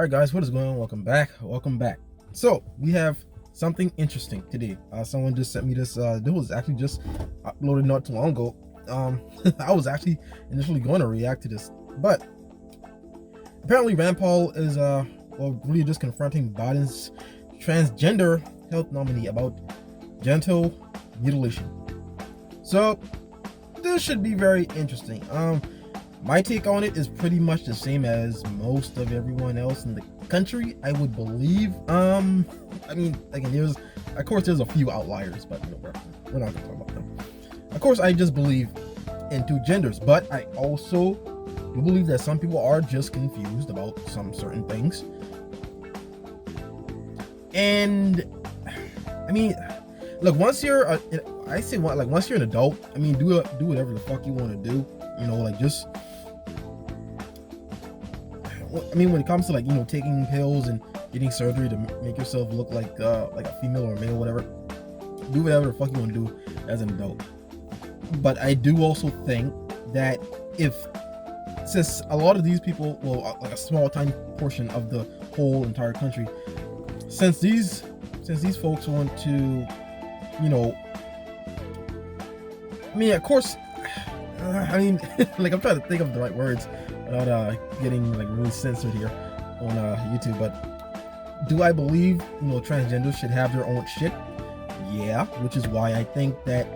Alright guys, what is going on? Welcome back. So we have something interesting today. Someone just sent me this. This was actually just uploaded not too long ago. I was actually initially going to react to this, but apparently Rand Paul is really just confronting Biden's transgender health nominee about genital mutilation. So this should be very interesting. My take on it is pretty much the same as most of everyone else in the country, I would believe. I mean, again, there's a few outliers, but we're not gonna talk about them. Of course, I just believe in two genders, but I also do believe that some people are just confused about some certain things. And I mean, look, once you're once you're an adult, I mean, do whatever the fuck you want to do. Just, I mean, when it comes to taking pills and getting surgery to make yourself look like a female or a male, whatever, do whatever the fuck you want to do as an adult. But I do also think that since a lot of these people, well, like a small tiny portion of the whole entire country, since these folks want to, I mean, of course, I mean, like, I'm trying to think of the right words without getting really censored here on YouTube. But do I believe transgenders should have their own shit? Yeah, which is why I think that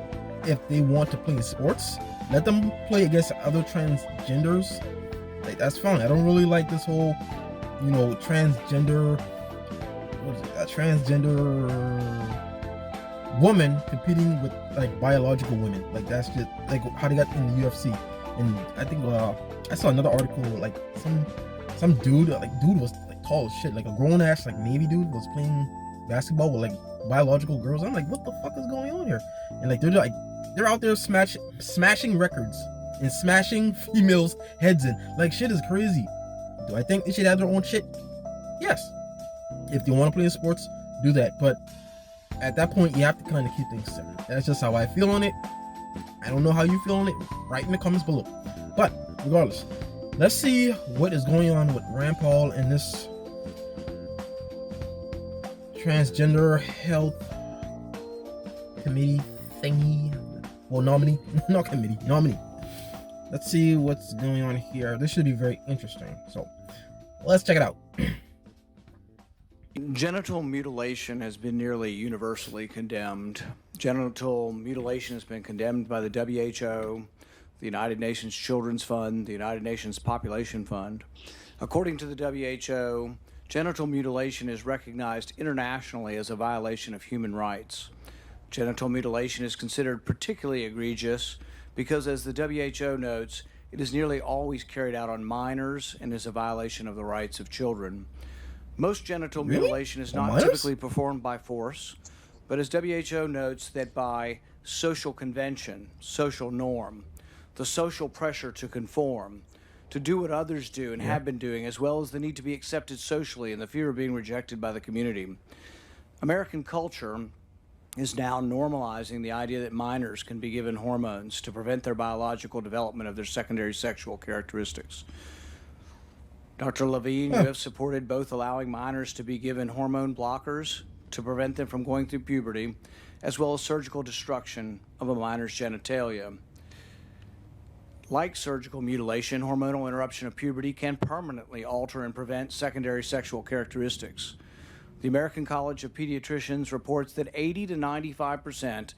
if they want to play sports, let them play against other transgenders. Like, that's fine. I don't really like this whole transgender, a transgender woman competing with biological women. Like, that's just like how they got in the UFC. And I think I saw another article, like some dude was tall as shit, like a grown ass Navy dude was playing basketball with biological girls. I'm like, what the fuck is going on here? And they're out there smashing records and smashing females' heads in. Like, shit is crazy. Do I think they should have their own shit? Yes. If they want to play in sports, do that. But at that point, you have to kind of keep things separate. That's just how I feel on it. I don't know how you feel on it. Write in the comments below. But regardless, let's see what is going on with Rand Paul and this transgender health committee thingy. Well, nominee, not committee, nominee. Let's see what's going on here. This should be very interesting. So let's check it out. Genital mutilation has been nearly universally condemned. Genital mutilation has been condemned by the WHO, the United Nations Children's Fund, the United Nations Population Fund. According to the WHO, genital mutilation is recognized internationally as a violation of human rights. Genital mutilation is considered particularly egregious because, as the WHO notes, it is nearly always carried out on minors and is a violation of the rights of children. Most genital mutilation is not typically performed by force, but as WHO notes, that by social convention, social norm, the social pressure to conform, to do what others do and have been doing, as well as the need to be accepted socially and the fear of being rejected by the community. American culture is now normalizing the idea that minors can be given hormones to prevent their biological development of their secondary sexual characteristics. Dr. Levine, you have supported both allowing minors to be given hormone blockers to prevent them from going through puberty, as well as surgical destruction of a minor's genitalia. Like surgical mutilation, hormonal interruption of puberty can permanently alter and prevent secondary sexual characteristics. The American College of Pediatricians reports that 80 to 95%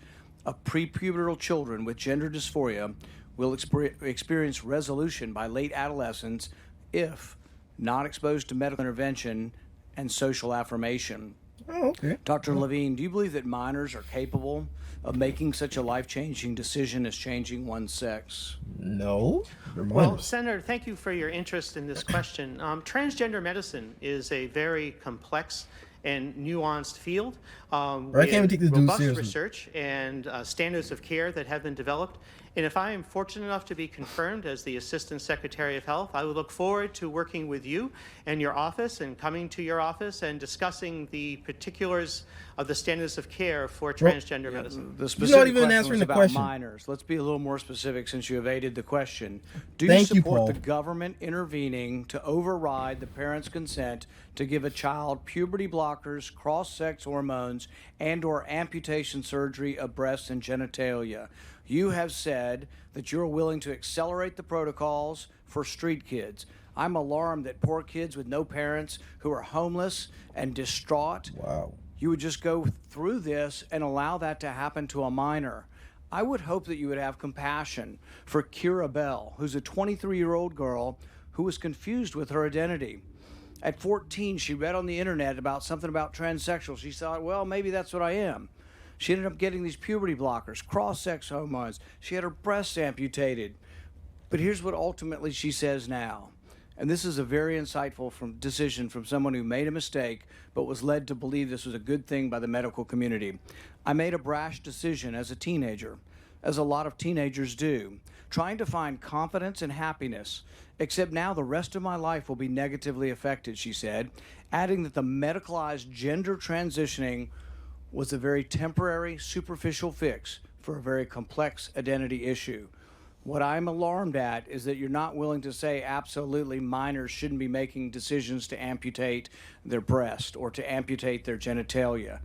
of prepubertal children with gender dysphoria will experience resolution by late adolescence if not exposed to medical intervention and social affirmation. Oh, okay. Dr. Levine, do you believe that minors are capable of making such a life-changing decision as changing one's sex? No. Well, Senator, thank you for your interest in this question. Transgender medicine is a very complex and nuanced field I can't even take this dude robust seriously. research and standards of care that have been developed. And if I am fortunate enough to be confirmed as the Assistant Secretary of Health, I would look forward to working with you and your office and coming to your office and discussing the particulars of the standards of care for transgender medicine. The not specific even question answering was the about question. minors. Let's be a little more specific since you evaded the question. Do Thank you you, support Paul. the government intervening to override the parent's consent to give a child puberty blockers, cross-sex hormones, and/or amputation surgery of breasts and genitalia? You have said that you're willing to accelerate the protocols for street kids. I'm alarmed that poor kids with no parents who are homeless and distraught, Wow. you would just go through this and allow that to happen to a minor. I would hope that you would have compassion for Kira Bell, who's a 23-year-old girl who was confused with her identity. At 14, she read on the internet about something about transsexual. She thought, well, maybe that's what I am. She ended up getting these puberty blockers, cross-sex hormones. She had her breasts amputated. But here's what ultimately she says now. And this is a very insightful decision from someone who made a mistake but was led to believe this was a good thing by the medical community. I made a brash decision as a teenager, as a lot of teenagers do, trying to find confidence and happiness, except now the rest of my life will be negatively affected, she said, adding that the medicalized gender transitioning was a very temporary, superficial fix for a very complex identity issue. What I'm alarmed at is that you're not willing to say absolutely minors shouldn't be making decisions to amputate their breast or to amputate their genitalia.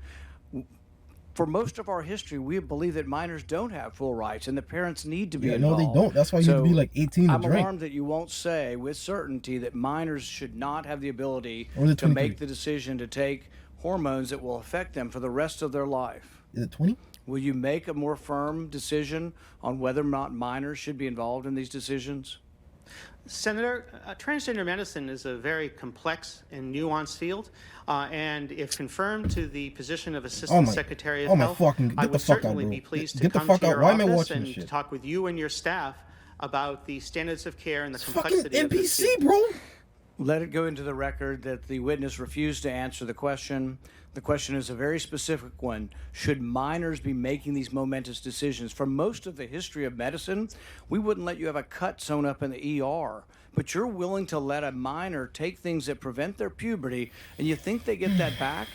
For most of our history, we believe that minors don't have full rights and the parents need to be involved. No, they don't. That's why you need to be like 18 to I'm drink. alarmed that you won't say with certainty that minors should not have the ability Or is it to make 23? the decision to take hormones that will affect them for the rest of their life. Is it 20? Will you make a more firm decision on whether or not minors should be involved in these decisions? Senator, transgender medicine is a very complex and nuanced field, and if confirmed to the position of Assistant Secretary of Health, I would certainly be pleased to come to your office and talk with you and your staff about the standards of care and the complexity of this field. NPC, bro. Let it go into the record that the witness refused to answer the question. The question is a very specific one. Should minors be making these momentous decisions? For most of the history of medicine, we wouldn't let you have a cut sewn up in the ER, but you're willing to let a minor take things that prevent their puberty, and you think they get that back?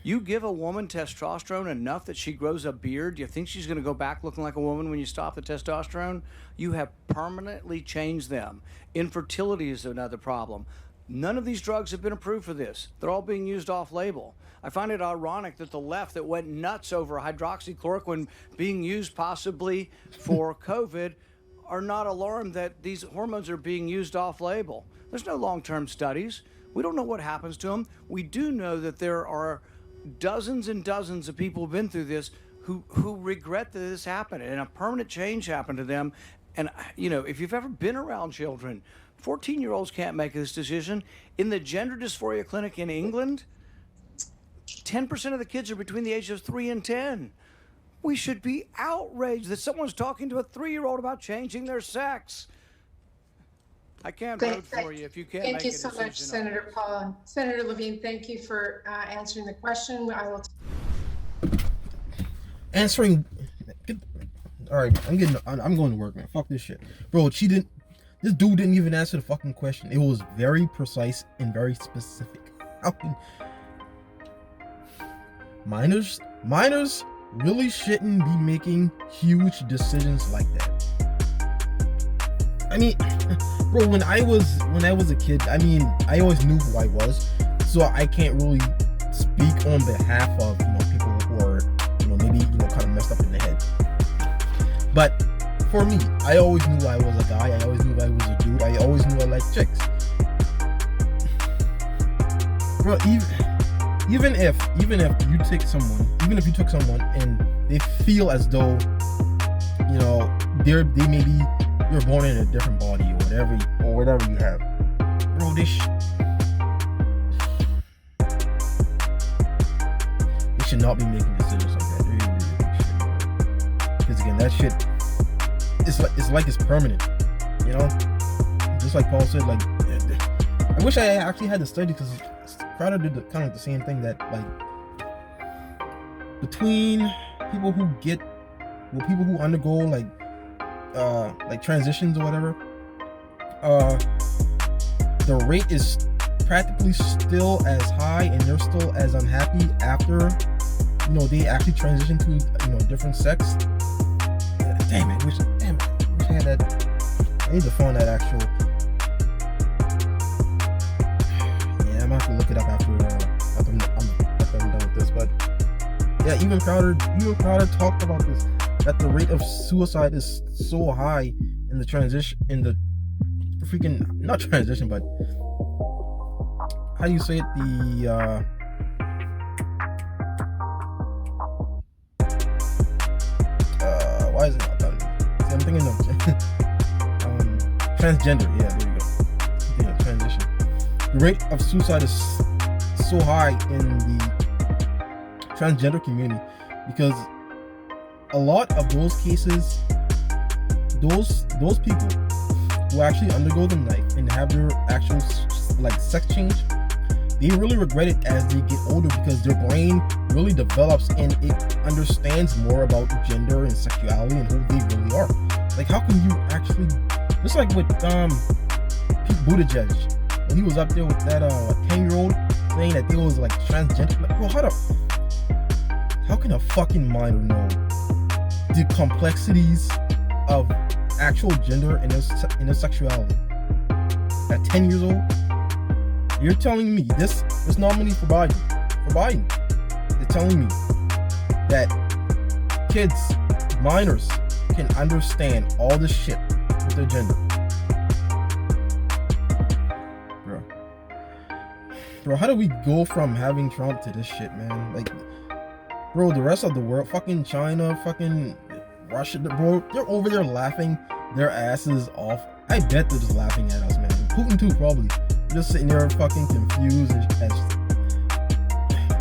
You give a woman testosterone enough that she grows a beard, do you think she's going to go back looking like a woman when you stop the testosterone? You have permanently changed them. Infertility is another problem. None of these drugs have been approved for this. They're all being used off-label. I find it ironic that the left that went nuts over hydroxychloroquine being used possibly for COVID are not alarmed that these hormones are being used off-label. There's no long-term studies. We don't know what happens to them. We do know that there are dozens and dozens of people who've been through this who regret that this happened and a permanent change happened to them. And, you know, if you've ever been around children, 14-year-olds can't make this decision. In the gender dysphoria clinic in England, 10% of the kids are between the ages of 3 and 10. We should be outraged that someone's talking to a 3-year-old about changing their sex. I can't vote for you if you can't make a decision. Thank you so much, Senator Paul. Senator Levine, thank you for answering the question. I will. Answering. All right, I'm going to work, man. Fuck this shit, bro. This dude didn't even answer the fucking question. It was very precise and very specific. How can minors really shouldn't be making huge decisions like that? I mean, bro, when I was a kid, I mean, I always knew who I was, so I can't really speak on behalf of, people who are, maybe, kind of messed up in the head. But for me, I always knew I was a guy. I always knew I was a dude. I always knew I liked chicks. Bro, even if you took someone and they feel as though, you're born in a different body or whatever you have, bro, they should not be making decisions like that. They really should. Because again, that shit, it's like it's permanent, just like Paul said. Like, I wish I actually had the study, because Crowder did kind of the same thing, that like between people who undergo like like transitions or whatever, the rate is practically still as high, and they're still as unhappy after, you know, they actually transition to, you know, different sex. Damn it, wish I had that. I need to find that actual. Yeah, I'm gonna have to look it up after I'm done with this. But yeah, even Crowder talked about this, that the rate of suicide is so high in the transition, in the freaking, not transition, but how do you say it? The why is it not coming? See, I'm thinking of transgender. Yeah, there you go. Yeah, transition. The rate of suicide is so high in the transgender community because a lot of those cases, those people who actually undergo the knife and have their actual like sex change, they really regret it as they get older because their brain really develops and it understands more about gender and sexuality and who they really are. Like, how can you actually, just like with Pete Buttigieg when he was up there with that 10-year-old saying that they was like transgender. Like, bro, how can a fucking minor know the complexities of actual gender and their sexuality at 10 years old? You're telling me this nominee for Biden is telling me that kids, minors, can understand all this shit with their gender. Bro, how do we go from having Trump to this shit, man? Like, bro, the rest of the world, fucking China, fucking Russia, bro, they're over there laughing their asses off. I bet they're just laughing at us, man. Putin too, probably. They're just sitting there fucking confused I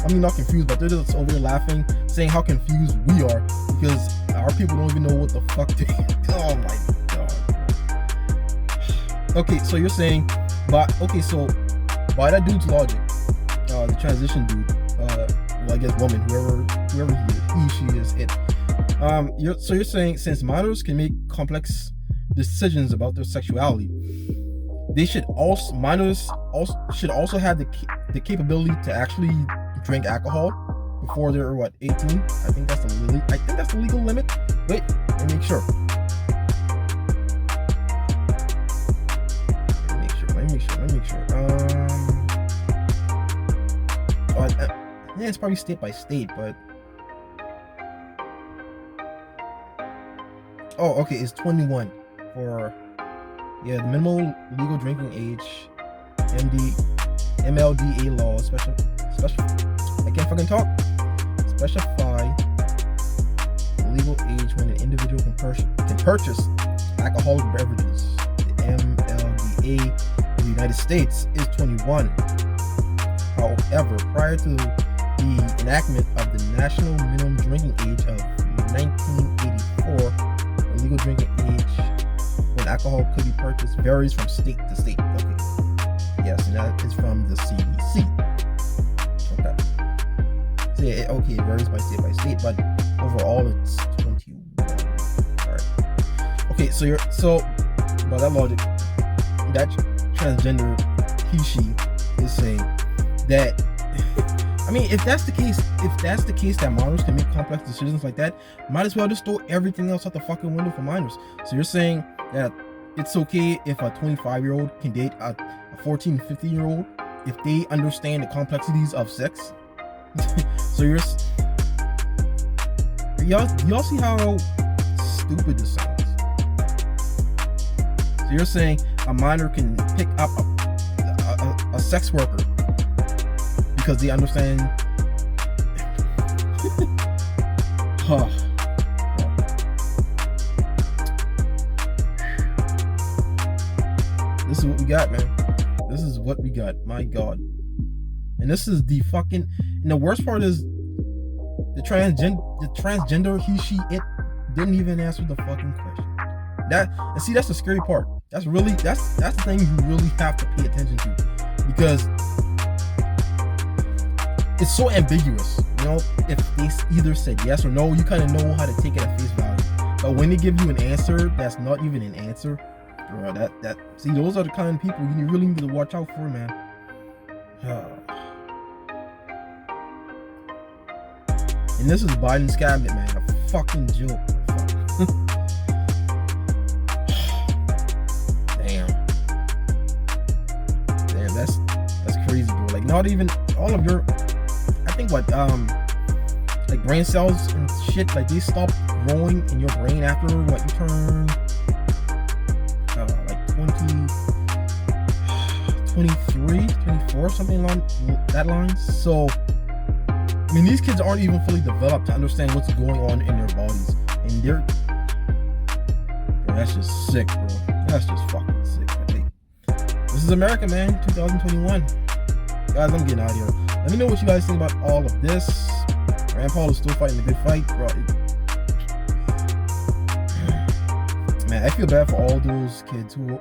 mean, not confused, but they're just over there laughing, saying how confused we are because our people don't even know what the fuck they. Oh my god. Okay, so you're saying, so by that dude's logic, the transition dude, well, I guess woman, whoever he is, it. You're saying since minors can make complex decisions about their sexuality, minors should also have the capability to actually drink alcohol before they're 18? I think that's the legal limit. Wait, let me make sure. Yeah, it's probably state by state, but okay, it's 21 for the minimal legal drinking age, MLDA law special. I can't fucking talk. Specify the legal age when an individual can purchase alcoholic beverages. The MLDA in the United States is 21. However, prior to the enactment of the national minimum drinking age of 1984, the legal drinking age when alcohol could be purchased varies from state to state. Okay. Yes, and that is from the CDC. Okay. So it varies by state, but overall it's 21. Alright. Okay, so by that logic, that transgender he/she is saying that I mean, if that's the case that minors can make complex decisions like that, might as well just throw everything else out the fucking window for minors. So you're saying that it's okay if a 25-year-old can date a 14, 15-year-old if they understand the complexities of sex? So y'all see how stupid this sounds? So you're saying a minor can pick up a sex worker because they understand. This is what we got, man. This is what we got. My God. And this is the fucking. And the worst part is the transgender he/she it didn't even answer the fucking question. That's the scary part. That's the thing you really have to pay attention to, because it's so ambiguous. You know, if they either said yes or no, you kind of know how to take it at face value. But when they give you an answer that's not even an answer, bro, see, those are the kind of people you really need to watch out for, man. And this is Biden's cabinet, man. A fucking joke. Damn, that's crazy, bro. Like, not even all of your, I think what, like brain cells and shit, like they stop growing in your brain after what you turn like 23, 24, something along that line. So I mean, these kids aren't even fully developed to understand what's going on in their bodies, and bro, that's just sick, bro. That's just fucking sick. But hey, this is America, man. 2021. Guys, I'm getting out of here. Let me know what you guys think about all of this. Rand Paul is still fighting a good fight, bro. Man, I feel bad for all those kids who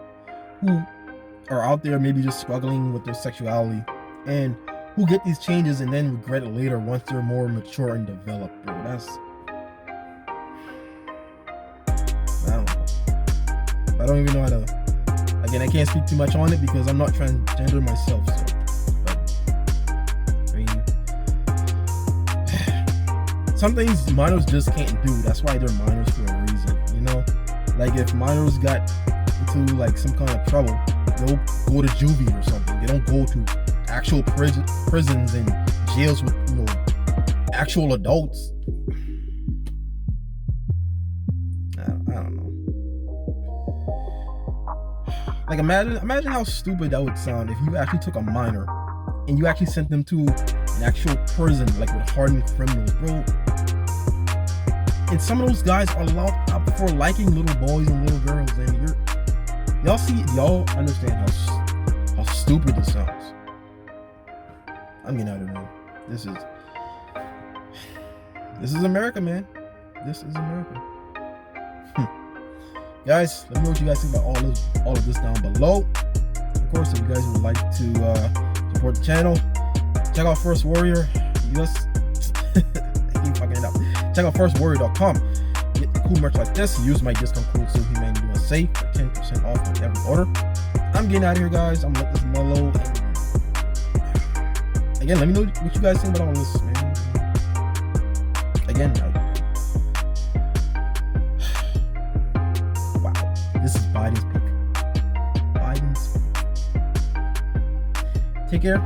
are out there maybe just struggling with their sexuality and who get these changes and then regret it later once they're more mature and developed, bro. I don't know. I don't even know how to. Again, I can't speak too much on it because I'm not transgender myself. So, but I mean, some things minors just can't do. That's why they're minors for a reason, you know. Like if minors got into like some kind of trouble, they'll go to juvie or something. They don't go to actual prisons and jails with, you know, actual adults. I don't know. Like imagine how stupid that would sound if you actually took a minor and you actually sent them to an actual prison, like with hardened criminals, bro. And some of those guys are locked up for liking little boys and little girls, and y'all understand how stupid this sounds. I'm getting out of here. This is America, man. This is America. Guys, let me know what you guys think about all of this down below. Of course, if you guys would like to support the channel, check out First Warrior. I keep fucking it up. Check out firstwarrior.com. Get the cool merch like this. Use my discount code SoHumanity USA for 10% off on every order. I'm getting out of here, guys. I'm gonna let this mellow. Again, let me know what you guys think about all this, man. Again, wow, this is Biden's pick. Take care.